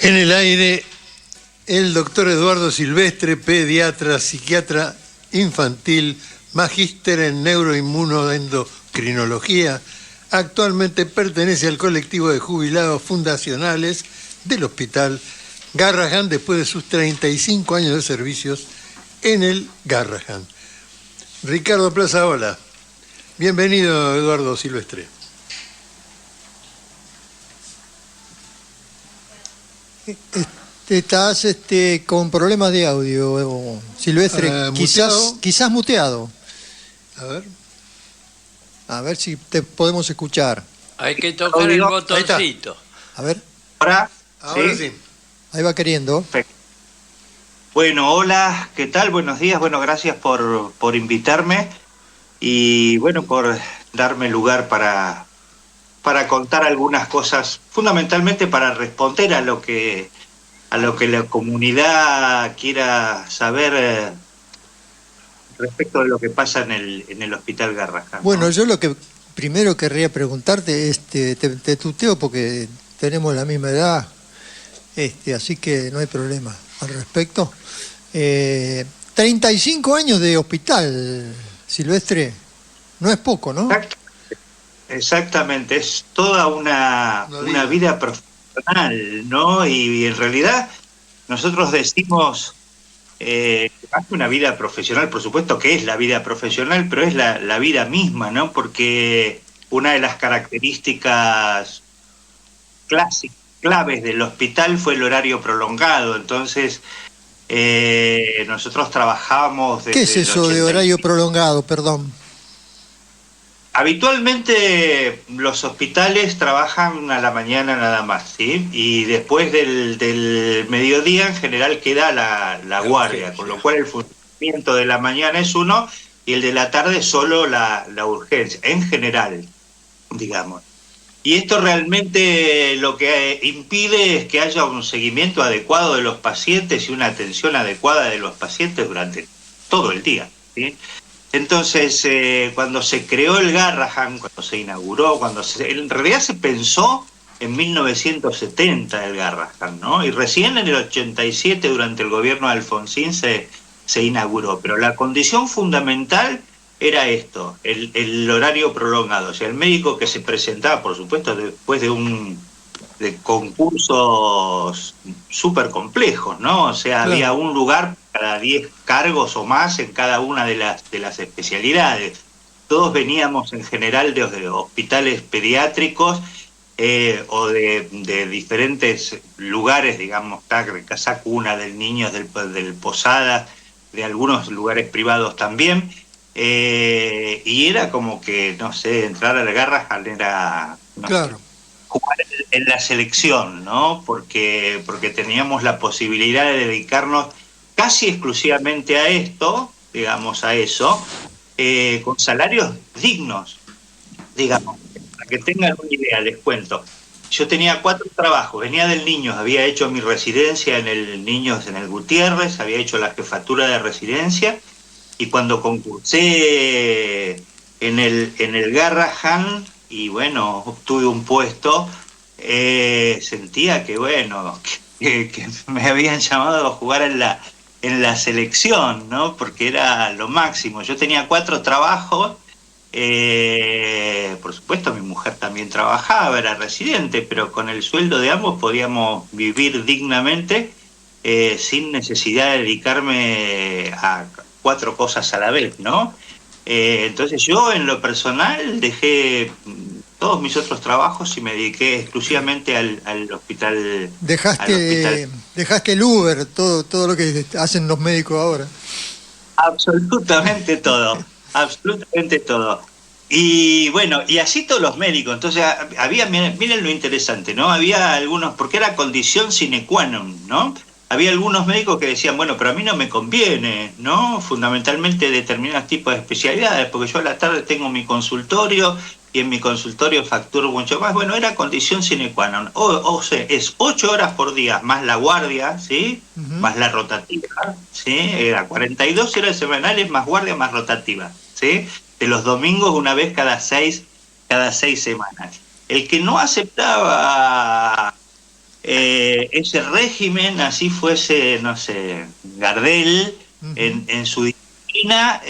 En el aire, el doctor Eduardo Silvestre, pediatra, psiquiatra infantil, magíster en neuroinmunoendocrinología. Actualmente pertenece al colectivo de jubilados fundacionales del Hospital Garrahan después de sus 35 años de servicios en el Garrahan. Ricardo Plaza, hola. Bienvenido, Eduardo Silvestre. Estás con problemas de audio, Silvestre, quizás muteado. A ver si te podemos escuchar. Hay que tocar el botoncito. A ver. Ahora sí. Ahí va queriendo. Perfecto. Bueno, hola, ¿qué tal? Buenos días. Bueno, gracias por invitarme y bueno, por darme lugar para contar algunas cosas, fundamentalmente para responder a lo que la comunidad quiera saber respecto de lo que pasa en el Hospital Garrahan. Bueno, ¿no? yo lo que primero querría preguntarte, te tuteo porque tenemos la misma edad, así que no hay problema al respecto. 35 años de hospital, Silvestre, no es poco, ¿no? Exactamente, es toda una vida profesional, ¿no? Y en realidad nosotros decimos más que una vida profesional, por supuesto que es la vida profesional, pero es la vida misma, ¿no? Porque una de las características claves del hospital fue el horario prolongado. Entonces, nosotros trabajamos desde... ¿Qué es eso de horario prolongado, perdón? Habitualmente los hospitales trabajan a la mañana nada más, ¿sí? Y después del mediodía en general queda la guardia, con lo cual el funcionamiento de la mañana es uno y el de la tarde solo la urgencia, en general, digamos. Y esto realmente lo que impide es que haya un seguimiento adecuado de los pacientes y una atención adecuada de los pacientes durante todo el día, ¿sí? Entonces, cuando se creó el Garrahan, cuando se inauguró, en realidad se pensó en 1970 el Garrahan, ¿no? Y recién en el 87, durante el gobierno de Alfonsín, se inauguró. Pero la condición fundamental era esto, el horario prolongado. O sea, el médico que se presentaba, por supuesto, después de concursos súper complejos, ¿no? O sea, claro, había un lugar para 10 cargos o más en cada una de las especialidades. Todos veníamos en general de hospitales pediátricos o de diferentes lugares, digamos, de Casa Cuna, del Niños, del Posada, de algunos lugares privados también. Y era como que, no sé, entrar al Garrahan era... Claro. Jugar en la selección, ¿no? Porque teníamos la posibilidad de dedicarnos casi exclusivamente a esto, digamos, a eso, con salarios dignos, digamos. Para que tengan una idea, les cuento. Yo tenía 4 trabajos, venía del Niños, había hecho mi residencia en el Niños en el Gutiérrez, había hecho la jefatura de residencia, y cuando concursé en el Garrahan, y bueno, obtuve un puesto, sentía que bueno, que me habían llamado a jugar en la selección, ¿no? Porque era lo máximo. Yo tenía 4 trabajos, por supuesto mi mujer también trabajaba, era residente, pero con el sueldo de ambos podíamos vivir dignamente, sin necesidad de dedicarme a 4 cosas a la vez, ¿no? Entonces yo en lo personal dejé todos mis otros trabajos y me dediqué exclusivamente al hospital. Dejaste el Uber, todo lo que hacen los médicos ahora. Absolutamente todo, absolutamente todo. Y bueno, y así todos los médicos. Entonces había, miren lo interesante, ¿no? Había algunos, porque era condición sine qua non, ¿no? Había algunos médicos que decían, bueno, pero a mí no me conviene, ¿no? Fundamentalmente determinados tipos de especialidades, porque yo a la tarde tengo mi consultorio y en mi consultorio facturo mucho más. Bueno, era condición sine qua non. O sea, es 8 horas por día más la guardia, ¿sí? Uh-huh. Más la rotativa, ¿sí? Era 42 horas semanales más guardia más rotativa, ¿sí? De los domingos una vez cada 6 semanas. El que no aceptaba ese régimen, así fuese, no sé, Gardel, en su disciplina,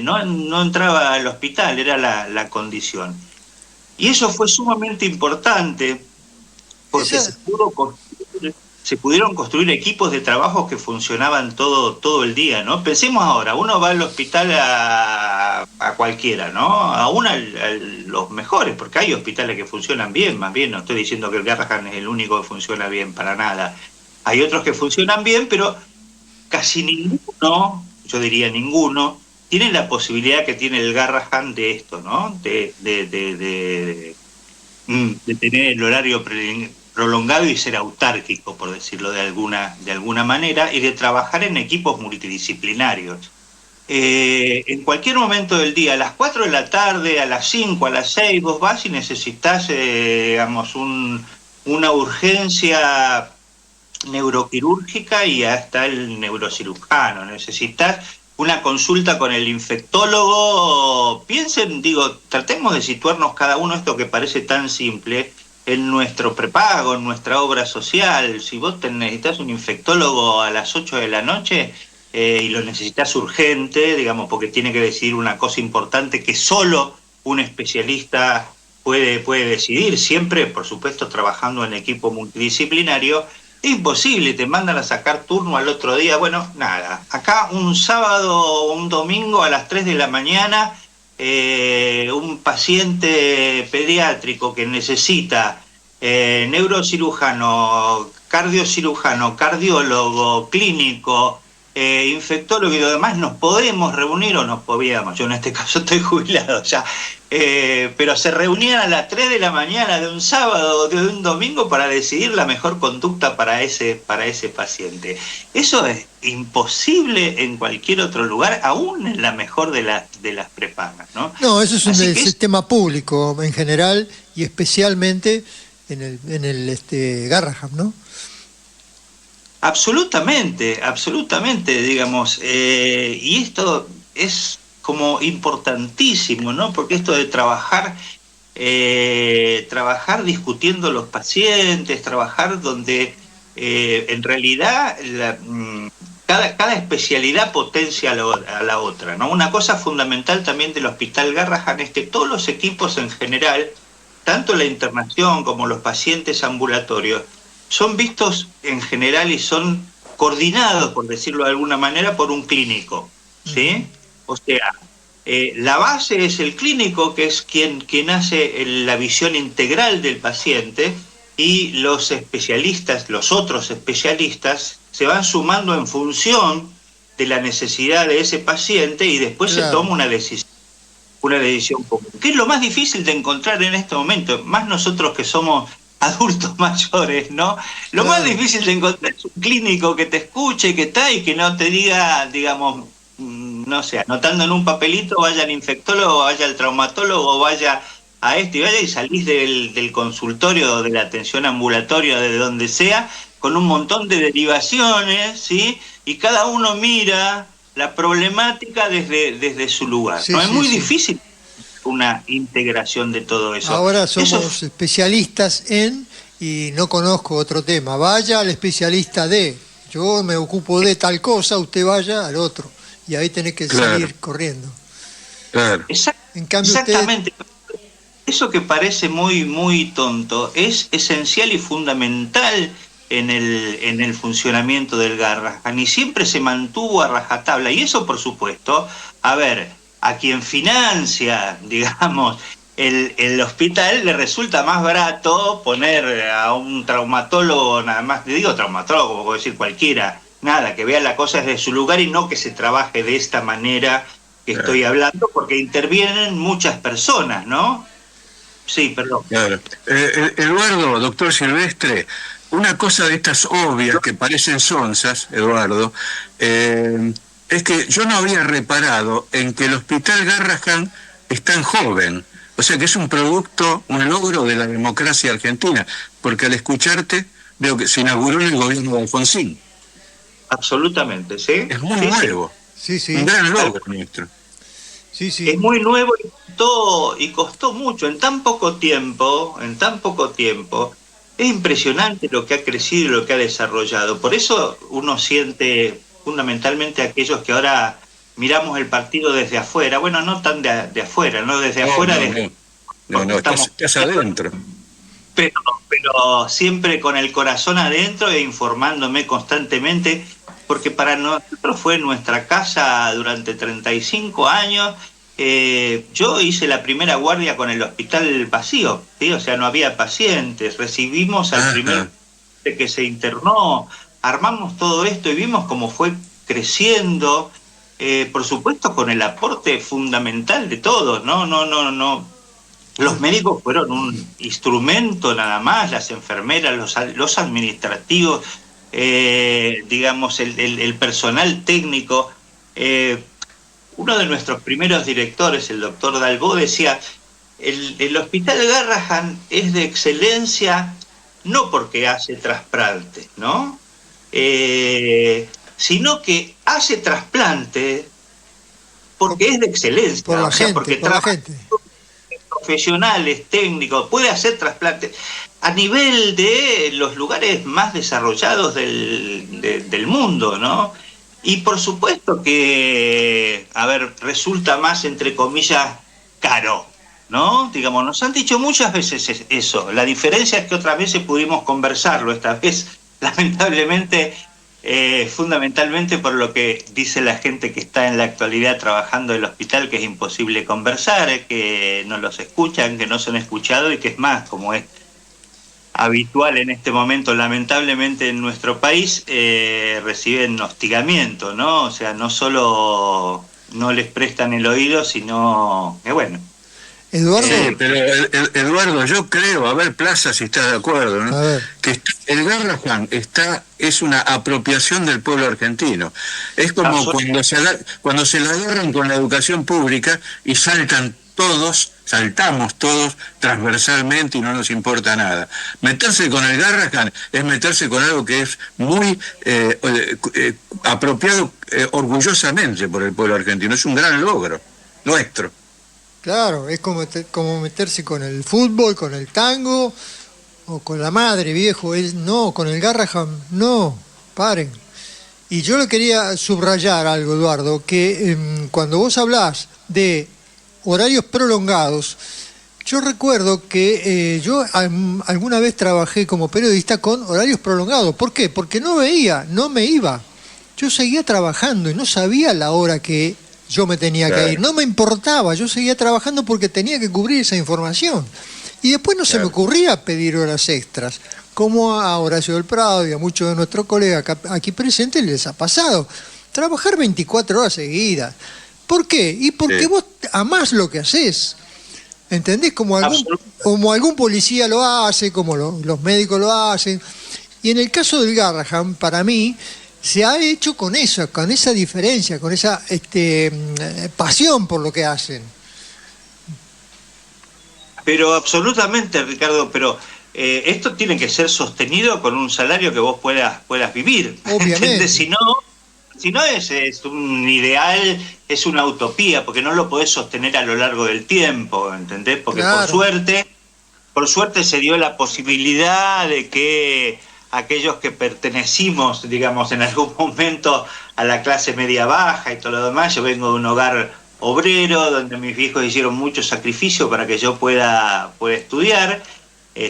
no entraba al hospital, era la condición. Y eso fue sumamente importante porque se pudieron construir equipos de trabajo que funcionaban todo el día, ¿no? Pensemos ahora, uno va al hospital a cualquiera, ¿no? Aún a los mejores, porque hay hospitales que funcionan bien, más bien, no estoy diciendo que el Garrahan es el único que funciona bien, para nada. Hay otros que funcionan bien, pero casi ninguno, yo diría ninguno, tiene la posibilidad que tiene el Garrahan de esto, ¿no? De tener el horario prolongado y ser autárquico, por decirlo de alguna manera, y de trabajar en equipos multidisciplinarios. En cualquier momento del día, a las 4 de la tarde, a las 5, a las 6, vos vas y necesitas, digamos, una urgencia neuroquirúrgica y hasta el neurocirujano. Necesitas una consulta con el infectólogo. Piensen, tratemos de situarnos cada uno, esto que parece tan simple, en nuestro prepago, en nuestra obra social. Si vos necesitas un infectólogo a las 8 de la noche y lo necesitas urgente, digamos, porque tiene que decidir una cosa importante que solo un especialista puede decidir, siempre, por supuesto, trabajando en equipo multidisciplinario, es imposible, te mandan a sacar turno al otro día. Bueno, nada, acá un sábado o un domingo a las 3 de la mañana, un paciente pediátrico que necesita neurocirujano, cardiocirujano, cardiólogo, clínico, infectólogo y lo demás, nos podemos reunir, o nos podíamos, yo en este caso estoy jubilado ya, pero se reunían a las 3 de la mañana de un sábado o de un domingo para decidir la mejor conducta para ese paciente. Eso es imposible en cualquier otro lugar, aún en la mejor de las prepagas, ¿no? No, eso es un sistema público en general y especialmente en el Garrahan, ¿no? Absolutamente, digamos, y esto es como importantísimo, ¿no? Porque esto de trabajar discutiendo los pacientes, trabajar donde en realidad cada especialidad potencia a la otra, ¿no? Una cosa fundamental también del Hospital Garrahan es que todos los equipos en general, tanto la internación como los pacientes ambulatorios, son vistos en general y son coordinados, por decirlo de alguna manera, por un clínico, ¿sí? O sea, la base es el clínico, que es quien hace la visión integral del paciente, y los especialistas, los otros especialistas, se van sumando en función de la necesidad de ese paciente y después se toma una decisión común. ¿Qué es lo más difícil de encontrar en este momento? Más nosotros que somos adultos mayores, ¿no? Lo más difícil de encontrar es un clínico que te escuche, que está y que no te diga, digamos, no sé, anotando en un papelito, vaya al infectólogo, vaya al traumatólogo, vaya a y vaya y salís del consultorio, de la atención ambulatoria, de donde sea, con un montón de derivaciones, ¿sí? Y cada uno mira la problemática desde su lugar, ¿no? Es muy difícil una integración de todo eso. Ahora somos especialistas y no conozco otro tema. Vaya al especialista yo me ocupo de tal cosa, usted vaya al otro. Y ahí tenés que seguir corriendo. Claro. En cambio, exactamente. Eso que parece muy tonto es esencial y fundamental en el funcionamiento del Garrahan, y siempre se mantuvo a rajatabla. Y eso, por supuesto, a quien financia, digamos, el hospital, le resulta más barato poner a un traumatólogo, nada más, te digo traumatólogo, como puedo decir cualquiera, nada, que vea la cosa desde su lugar y no que se trabaje de esta manera que estoy hablando, porque intervienen muchas personas, ¿no? Sí, perdón. Claro. Eduardo, doctor Silvestre, una cosa de estas obvias que parecen sonzas, Eduardo, es que yo no había reparado en que el Hospital Garrahan es tan joven, o sea que es un producto, un logro de la democracia argentina, porque al escucharte veo que se inauguró en el gobierno de Alfonsín. Absolutamente, ¿sí? Es muy nuevo, un gran logro nuestro. Es muy nuevo y costó mucho, en tan poco tiempo, Es impresionante lo que ha crecido y lo que ha desarrollado. Por eso uno siente, fundamentalmente aquellos que ahora miramos el partido desde afuera, bueno, no tan de afuera, no desde afuera. Estás adentro. Pero siempre con el corazón adentro e informándome constantemente, porque para nosotros fue nuestra casa durante 35 años. Yo hice la primera guardia con el hospital vacío, ¿sí? O sea, no había pacientes, recibimos al primer que se internó, armamos todo esto y vimos cómo fue creciendo, por supuesto con el aporte fundamental de todos, no. Los médicos fueron un instrumento nada más, las enfermeras, los administrativos, digamos, el personal técnico. Uno de nuestros primeros directores, el doctor Dalbó, decía, el Hospital Garrahan es de excelencia no porque hace trasplantes, ¿no? Sino que hace trasplante porque es de excelencia. Por la gente, porque por la gente. Profesionales, técnicos, puede hacer trasplantes a nivel de los lugares más desarrollados del mundo, ¿no? Y por supuesto que, resulta más, entre comillas, caro, ¿no? Digamos, nos han dicho muchas veces eso. La diferencia es que otras veces pudimos conversarlo. Esta vez, lamentablemente, fundamentalmente por lo que dice la gente que está en la actualidad trabajando en el hospital, que es imposible conversar, que no los escuchan, que no son escuchados y que es más, como es habitual en este momento, lamentablemente en nuestro país, reciben hostigamiento, ¿no? O sea, no solo no les prestan el oído, sino que bueno. Eduardo. Sí, pero Eduardo, yo creo, a ver, Plaza, si estás de acuerdo, ¿no? Que el Garrahan es una apropiación del pueblo argentino. Es como cuando se la agarran con la educación pública y saltamos todos transversalmente y no nos importa nada. Meterse con el Garrahan es meterse con algo que es muy apropiado orgullosamente por el pueblo argentino. Es un gran logro nuestro. Claro, es como meterse con el fútbol, con el tango o con la madre, viejo. No, con el Garrahan, no, paren. Y yo le quería subrayar algo, Eduardo, que cuando vos hablás de horarios prolongados, yo recuerdo que yo alguna vez trabajé como periodista con horarios prolongados. ¿Por qué? Porque no me iba. Yo seguía trabajando y no sabía la hora que yo me tenía que ir. No me importaba, yo seguía trabajando porque tenía que cubrir esa información. Y después no se me ocurría pedir horas extras, como a Horacio del Prado y a muchos de nuestros colegas aquí presentes les ha pasado. Trabajar 24 horas seguidas. ¿Por qué? Y porque vos amás lo que haces. ¿Entendés? Como algún policía lo hace, como los médicos lo hacen. Y en el caso del Garrahan, para mí, se ha hecho con esa diferencia, con esa pasión por lo que hacen. Pero absolutamente, Ricardo, pero esto tiene que ser sostenido con un salario que vos puedas vivir. Obviamente. Si no es un ideal, es una utopía, porque no lo podés sostener a lo largo del tiempo, ¿entendés? Porque claro, por suerte se dio la posibilidad de que aquellos que pertenecimos, digamos, en algún momento a la clase media baja y todo lo demás, yo vengo de un hogar obrero donde mis viejos hicieron mucho sacrificio para que yo pueda estudiar.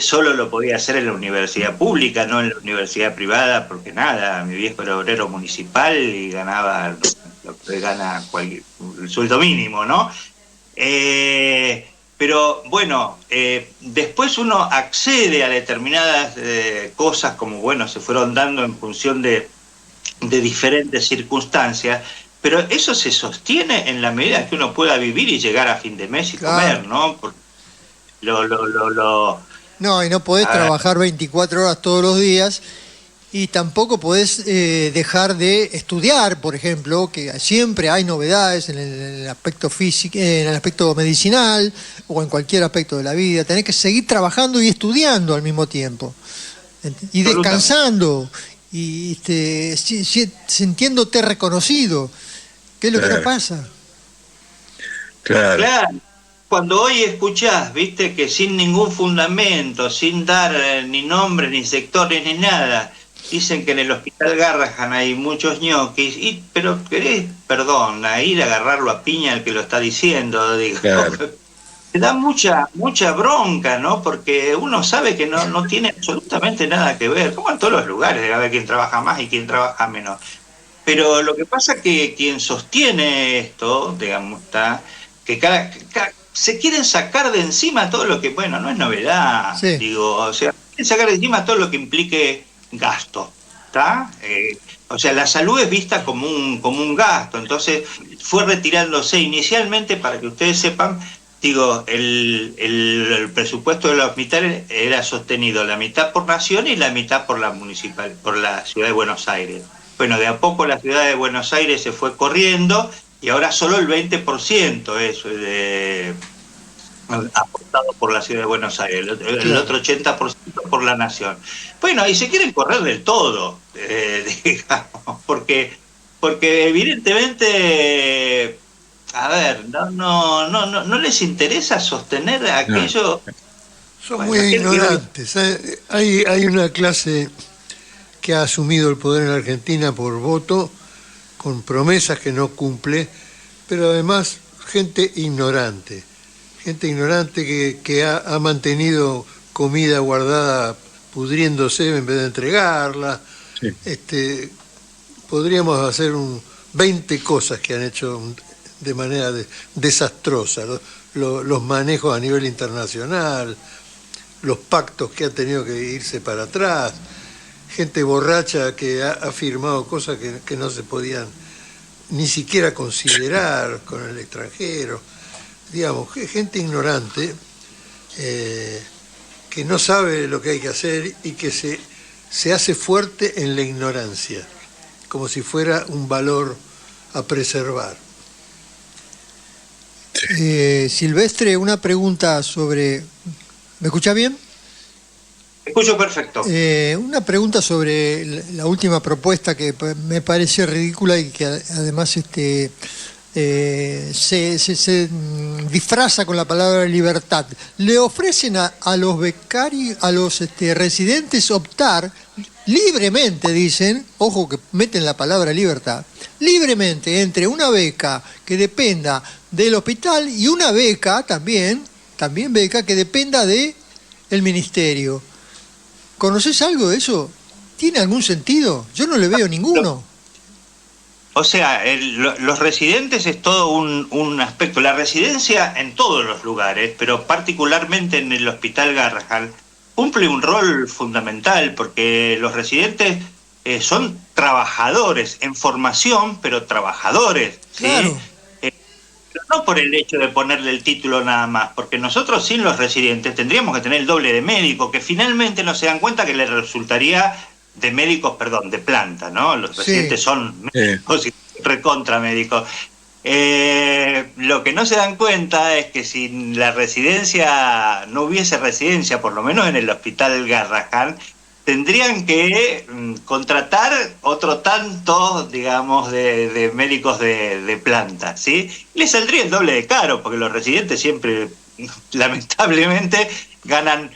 Solo lo podía hacer en la universidad pública, no en la universidad privada, porque nada, mi viejo era obrero municipal y ganaba lo que gana el sueldo mínimo, ¿no? Pero bueno, después uno accede a determinadas cosas como, bueno, se fueron dando en función de diferentes circunstancias, pero eso se sostiene en la medida que uno pueda vivir y llegar a fin de mes y comer, ¿no? No, y no podés trabajar 24 horas todos los días y tampoco podés dejar de estudiar, por ejemplo, que siempre hay novedades en el aspecto físico, en el aspecto medicinal o en cualquier aspecto de la vida. Tenés que seguir trabajando y estudiando al mismo tiempo y descansando y sintiéndote reconocido, que es lo que nos pasa. Claro. cuando hoy escuchás, viste, que sin ningún fundamento, sin dar ni nombre, ni sectores, ni nada, dicen que en el Hospital Garrahan hay muchos ñoquis, pero querés, perdón, a ir a agarrarlo a piña el que lo está diciendo, digo. Claro. Te da mucha bronca, ¿no? Porque uno sabe que no tiene absolutamente nada que ver, como en todos los lugares, debe haber quien trabaja más y quien trabaja menos. Pero lo que pasa es que quien sostiene esto, digamos, está que se quieren sacar de encima todo lo que, bueno, no es novedad, sí. Digo, o sea, quieren sacar de encima todo lo que implique gasto, ¿está? O sea, la salud es vista como un gasto, entonces fue retirándose inicialmente, para que ustedes sepan, digo, el presupuesto de los hospitales era sostenido la mitad por Nación y la mitad por la Ciudad de Buenos Aires. Bueno, de a poco la Ciudad de Buenos Aires se fue corriendo y ahora solo el 20% es aportado por la Ciudad de Buenos Aires, el otro 80% por la Nación. Bueno, y se quieren correr del todo, digamos, porque evidentemente, a ver, no les interesa sostener aquello. Son muy ignorantes. Hay una clase que ha asumido el poder en Argentina por voto, con promesas que no cumple, pero además gente ignorante que ha mantenido comida guardada pudriéndose en vez de entregarla. Sí. Podríamos hacer 20 cosas que han hecho de manera desastrosa, los manejos a nivel internacional, los pactos que ha tenido que irse para atrás, gente borracha que ha firmado cosas que no se podían ni siquiera considerar con el extranjero, digamos, gente ignorante que no sabe lo que hay que hacer y que se hace fuerte en la ignorancia, como si fuera un valor a preservar. Silvestre, una pregunta sobre... ¿Me escucha bien? Escucho perfecto. Una pregunta sobre la última propuesta que me parece ridícula y que además se disfraza con la palabra libertad. Le ofrecen a los becarios, a los residentes optar libremente, dicen, ojo que meten la palabra libertad, libremente entre una beca que dependa del hospital y una beca también beca que dependa del ministerio. ¿Conoces algo de eso? ¿Tiene algún sentido? Yo no le veo ninguno. O sea, los residentes es todo un aspecto. La residencia en todos los lugares, pero particularmente en el Hospital Garrahan, cumple un rol fundamental porque los residentes son trabajadores en formación, pero trabajadores. Claro. ¿Sí? No por el hecho de ponerle el título nada más, porque nosotros sin los residentes tendríamos que tener el doble de médicos, que finalmente no se dan cuenta que les resultaría de médicos, de planta, ¿no? Los residentes son médicos y recontra médicos. Lo que no se dan cuenta es que si la residencia, no hubiese residencia, por lo menos en el Hospital Garrahan, tendrían que contratar otro tanto, digamos, de médicos de planta, ¿sí? Les saldría el doble de caro, porque los residentes siempre, lamentablemente, ganan,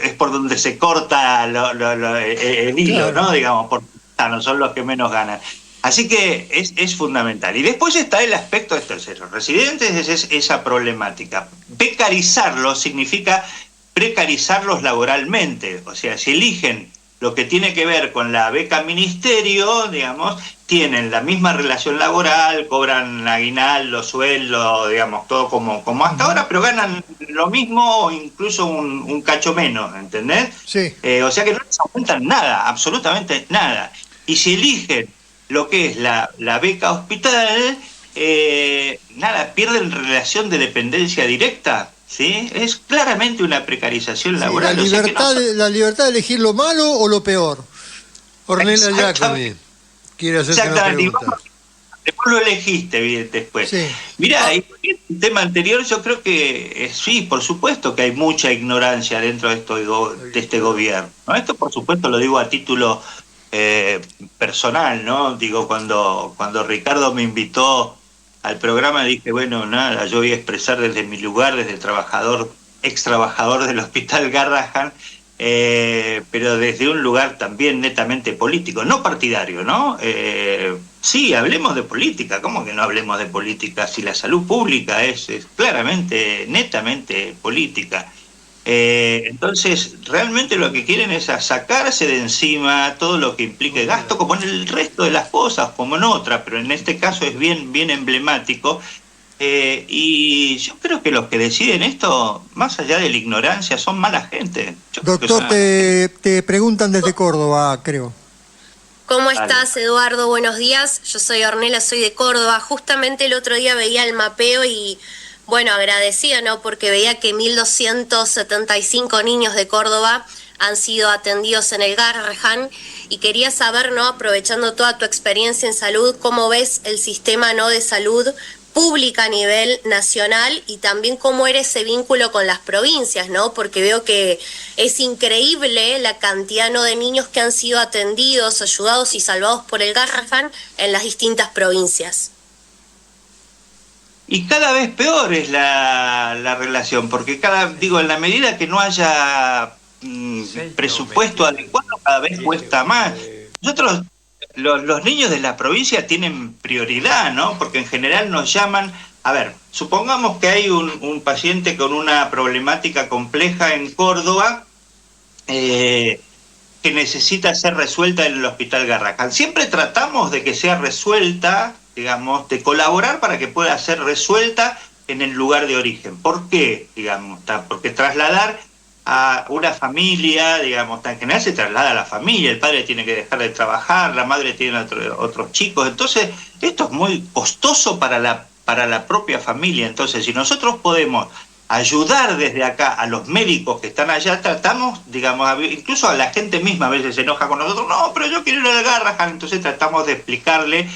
es por donde se corta el hilo, claro, ¿no? Digamos, no son los que menos ganan. Así que es fundamental. Y después está el aspecto de los residentes, es esa problemática. Becarizarlos significa precarizarlos laboralmente, o sea, si eligen lo que tiene que ver con la beca ministerio, digamos, tienen la misma relación laboral, cobran aguinaldo, sueldo, digamos, todo como hasta ahora, pero ganan lo mismo o incluso un cacho menos, ¿entendés? Sí. O sea que no les aumentan nada, absolutamente nada. Y si eligen lo que es la beca hospital, pierden relación de dependencia directa. ¿Sí? Es claramente una precarización laboral. Sí, la libertad de elegir lo malo o lo peor. Ornella Giacomi quiere hacerse una pregunta. Después lo elegiste bien después. Sí. Mirá, el tema anterior yo creo que sí, por supuesto que hay mucha ignorancia dentro de este gobierno, ¿no? Esto por supuesto lo digo a título personal, ¿no? Digo, cuando Ricardo me invitó al programa dije, bueno, nada, yo voy a expresar desde mi lugar, desde ex trabajador del Hospital Garrahan, pero desde un lugar también netamente político, no partidario, ¿no? Sí, hablemos de política, ¿cómo que no hablemos de política? Si la salud pública es claramente, netamente política. Entonces, realmente lo que quieren es sacarse de encima todo lo que implique gasto, como en el resto de las cosas, como en otras, pero en este caso es bien, bien emblemático. Y yo creo que los que deciden esto, más allá de la ignorancia, son mala gente. Doctor, te preguntan desde Córdoba, creo. ¿Cómo estás, Eduardo? Buenos días. Yo soy Ornella, soy de Córdoba. Justamente el otro día veía el mapeo y, bueno, agradecida, ¿no? Porque veía que 1.275 niños de Córdoba han sido atendidos en el Garrahan y quería saber, ¿no? Aprovechando toda tu experiencia en salud, ¿cómo ves el sistema, ¿no? de salud pública a nivel nacional y también cómo era ese vínculo con las provincias, ¿no? Porque veo que es increíble la cantidad, ¿no? de niños que han sido atendidos, ayudados y salvados por el Garrahan en las distintas provincias. Y cada vez peor es la relación, porque en la medida que no haya presupuesto adecuado, cada vez cuesta más. Nosotros, los niños de la provincia tienen prioridad, ¿no? Porque en general nos llaman. A ver, supongamos que hay un paciente con una problemática compleja en Córdoba que necesita ser resuelta en el Hospital Garrahan. Siempre tratamos de que sea resuelta, digamos, de colaborar para que pueda ser resuelta en el lugar de origen. ¿Por qué? Porque trasladar a una familia, digamos, en general se traslada a la familia, el padre tiene que dejar de trabajar, la madre tiene otros chicos, entonces esto es muy costoso para la propia familia. Entonces, si nosotros podemos ayudar desde acá a los médicos que están allá, tratamos, digamos, incluso a la gente misma a veces se enoja con nosotros, no, pero yo quiero ir al Garrahan, entonces tratamos de explicarle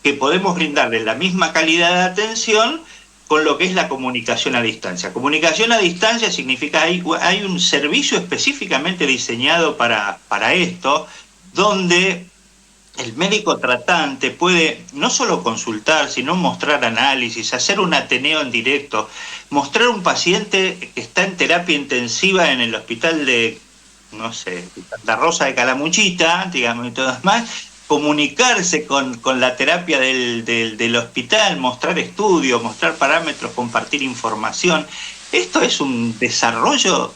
que podemos brindarle la misma calidad de atención con lo que es la comunicación a distancia. Comunicación a distancia significa hay un servicio específicamente diseñado para esto, donde el médico tratante puede no solo consultar, sino mostrar análisis, hacer un ateneo en directo, mostrar un paciente que está en terapia intensiva en el hospital de, no sé, Santa Rosa de Calamuchita, digamos, y todo más, comunicarse con la terapia del hospital, mostrar estudios, mostrar parámetros, compartir información. Esto es un desarrollo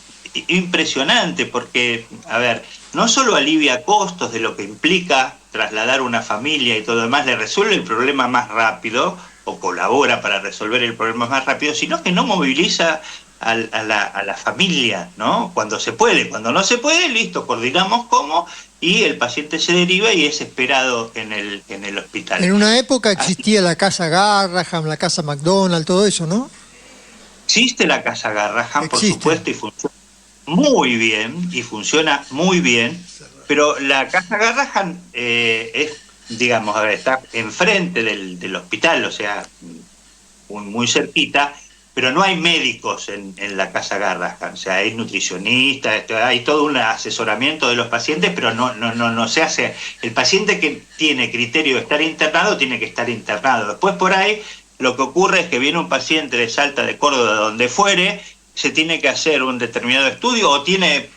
impresionante porque, a ver, no solo alivia costos de lo que implica trasladar una familia y todo lo demás, le resuelve el problema más rápido o colabora para resolver el problema más rápido, sino que no moviliza a la familia, ¿no? Cuando se puede, cuando no se puede, listo, coordinamos cómo y el paciente se deriva y es esperado en el hospital. En una época existía la Casa Garrahan, la Casa McDonald, todo eso, ¿no? Existe la Casa Garrahan, por supuesto, y funciona muy bien, pero la Casa Garrahan es, digamos, a ver, está enfrente del hospital, o sea, muy cerquita, pero no hay médicos en la Casa Garrahan, o sea, hay nutricionistas, hay todo un asesoramiento de los pacientes, pero no se hace. El paciente que tiene criterio de estar internado, tiene que estar internado. Después por ahí, lo que ocurre es que viene un paciente de Salta, de Córdoba, de donde fuere, se tiene que hacer un determinado estudio, o viene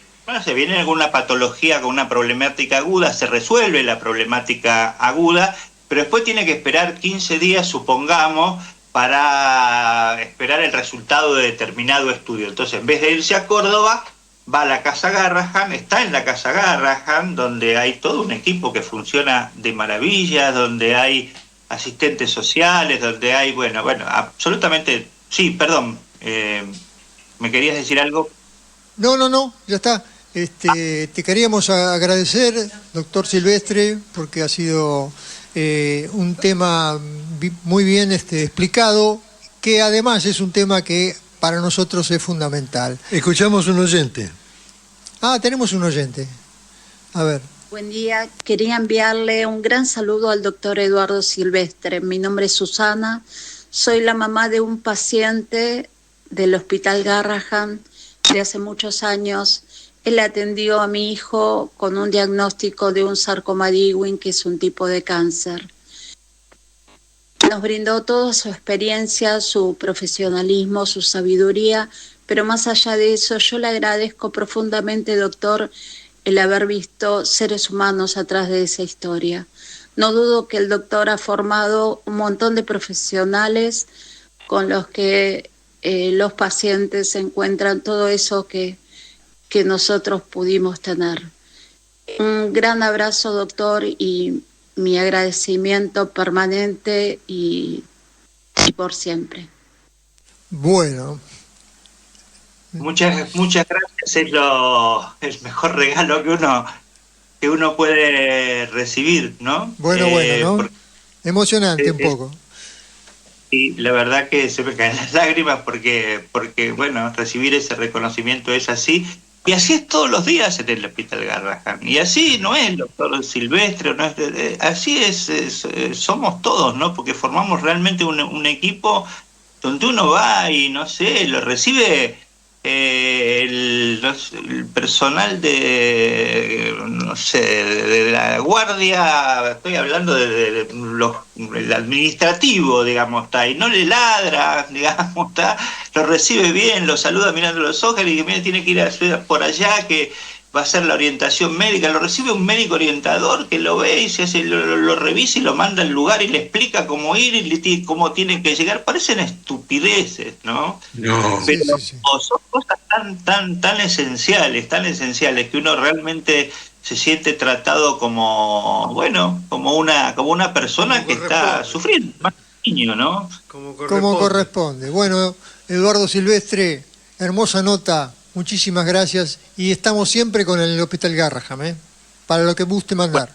alguna patología con una problemática aguda, se resuelve la problemática aguda, pero después tiene que esperar 15 días, supongamos, para esperar el resultado de determinado estudio. Entonces, en vez de irse a Córdoba, va a la Casa Garrahan, está en la Casa Garrahan, donde hay todo un equipo que funciona de maravilla, donde hay asistentes sociales, donde hay, bueno, absolutamente, sí, perdón, ¿me querías decir algo? No, ya está. Te queríamos agradecer, doctor Silvestre, porque ha sido un tema muy bien explicado, que además es un tema que para nosotros es fundamental. Escuchamos un oyente. Tenemos un oyente. A ver. Buen día, quería enviarle un gran saludo al doctor Eduardo Silvestre. Mi nombre es Susana, soy la mamá de un paciente del Hospital Garrahan de hace muchos años. Él atendió a mi hijo con un diagnóstico de un sarcoma de Ewing, que es un tipo de cáncer. nos brindó toda su experiencia, su profesionalismo, su sabiduría, pero más allá de eso, yo le agradezco profundamente, doctor, el haber visto seres humanos atrás de esa historia. No dudo que el doctor ha formado un montón de profesionales con los que los pacientes encuentran todo eso que nosotros pudimos tener. Un gran abrazo, doctor, y mi agradecimiento permanente y por siempre. Bueno. Muchas gracias, es el mejor regalo que uno puede recibir, ¿no? Bueno, ¿no? Emocionante un poco. Y la verdad que se me caen las lágrimas porque bueno, recibir ese reconocimiento es así. Y así es todos los días en el Hospital Garrahan. Y así no es el doctor Silvestre, no es, así es, somos todos, ¿no? Porque formamos realmente un equipo donde uno va y, no sé, lo recibe el personal de, no sé, de la guardia, estoy hablando el administrativo, digamos, está, y no le ladra, digamos, está, lo recibe bien, lo saluda mirando los ojos y que mira, tiene que ir por allá, que va a hacer la orientación médica, lo recibe un médico orientador que lo ve y lo revisa y lo manda al lugar y le explica cómo ir y cómo tiene que llegar. Parecen estupideces, ¿no? No. Pero son cosas tan esenciales, que uno realmente se siente tratado como, bueno, como una persona que está sufriendo, más niño, ¿no? Como corresponde. Bueno, Eduardo Silvestre, hermosa nota. Muchísimas gracias y estamos siempre con el Hospital Garrahan, para lo que guste mandar.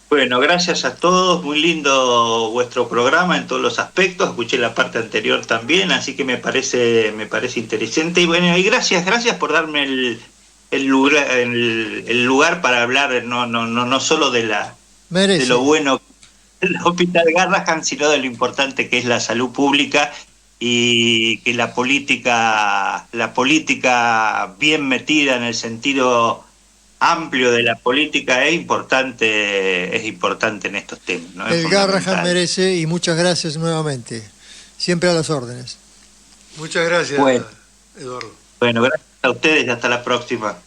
Bueno, gracias a todos, muy lindo vuestro programa en todos los aspectos, escuché la parte anterior también, así que me parece interesante y bueno, y gracias por darme el lugar para hablar no solo de lo bueno del Hospital Garrahan, sino de lo importante que es la salud pública. Y que la política bien metida en el sentido amplio de la política es importante en estos temas, ¿no? El Garrahan merece y muchas gracias nuevamente. Siempre a las órdenes. Muchas gracias, bueno, Eduardo. Bueno, gracias a ustedes y hasta la próxima.